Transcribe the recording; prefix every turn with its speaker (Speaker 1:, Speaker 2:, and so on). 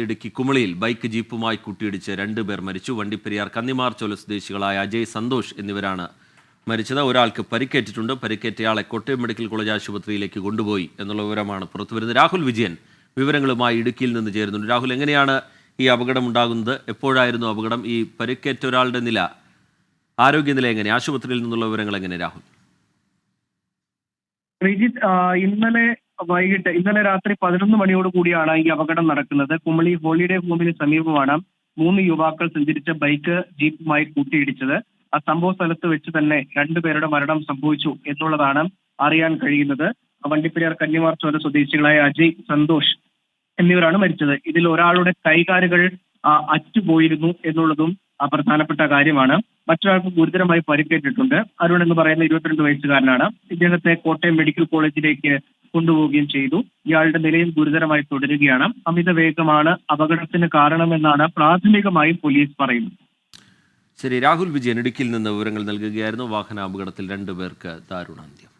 Speaker 1: Idukki കുമളിയിൽ bike ജീപ്പുമായി കൂട്ടിയിടിച്ച് 2 പേർ മരിച്ചു. വണ്ടിപ്പെരിയാർ കന്നിമാർ ചോല സ്വദേശികളായ അജയ് സന്തോഷ് എന്നിവരാണ് മരിച്ചത്. ഒരാൾക്ക് പരിക്കേറ്റിട്ടുണ്ട്. പരിക്കേറ്റയാളെ കോട്ടയം മെഡിക്കൽ കോളേജ് ആശുപത്രിയിലേക്ക് കൊണ്ടുപോയി എന്നുള്ള വിവരമാണ് പുറത്തുവരുന്നത്. രാഹുൽ വിജയൻ വിവരങ്ങളുമായി ഇടുക്കിയിൽ നിന്ന് ചേരുന്നുണ്ട്. രാഹുൽ, എങ്ങനെയാണ് ഈ അപകടം ഉണ്ടാകുന്നത്? എപ്പോഴായിരുന്നു അപകടം? ഈ പരിക്കേറ്റ ഒരാളുടെ ആരോഗ്യനില എങ്ങനെ? ആശുപത്രിയിൽ നിന്നുള്ള വിവരങ്ങൾ എങ്ങനെ രാഹുൽ?
Speaker 2: ഇന്നലെ രാത്രി 11 മണിയോട് കൂടിയാണ് ഈ അപകടം നടക്കുന്നത്. കുമളി ഹോളിഡേ ഹോമിന് സമീപമാണ് 3 യുവാക്കൾ സഞ്ചരിച്ച ബൈക്ക് ജീപ്പുമായി കൂട്ടിയിടിച്ചത്. ആ സംഭവ സ്ഥലത്ത് വെച്ച് തന്നെ 2 പേരുടെ മരണം സംഭവിച്ചു എന്നുള്ളതാണ് അറിയാൻ കഴിയുന്നത്. വണ്ടിപ്പെരിയാർ കന്നിമാർ ചോല സ്വദേശികളായ അജയ് സന്തോഷ് എന്നിവരാണ് മരിച്ചത്. ഇതിൽ ഒരാളുടെ കൈകാലുകൾ അറ്റുപോയിരുന്നു എന്നുള്ളതും പ്രധാനപ്പെട്ട കാര്യമാണ്. മറ്റൊരാൾക്ക് ഗുരുതരമായി പരിക്കേറ്റിട്ടുണ്ട്. അരുൺ എന്ന് പറയുന്ന 22 വയസ്സുകാരനാണ്. ഇദ്ദേഹത്തെ കോട്ടയം മെഡിക്കൽ കോളേജിലേക്ക് കൊണ്ടുപോവുകയും ചെയ്തു. ഇയാളുടെ നിലയും ഗുരുതരമായി തുടരുകയാണ്. അമിത വേഗമാണ് അപകടത്തിന് കാരണമെന്നാണ് പ്രാഥമികമായി പോലീസ് പറയുന്നത്.
Speaker 1: ശരി, രാഹുൽ വിജയൻ ഇടുക്കിയിൽ നിന്ന് വിവരങ്ങൾ നൽകുകയായിരുന്നു. വാഹനാപകടത്തിൽ 2 പേർക്ക് ദാരുണാന്ത്യം.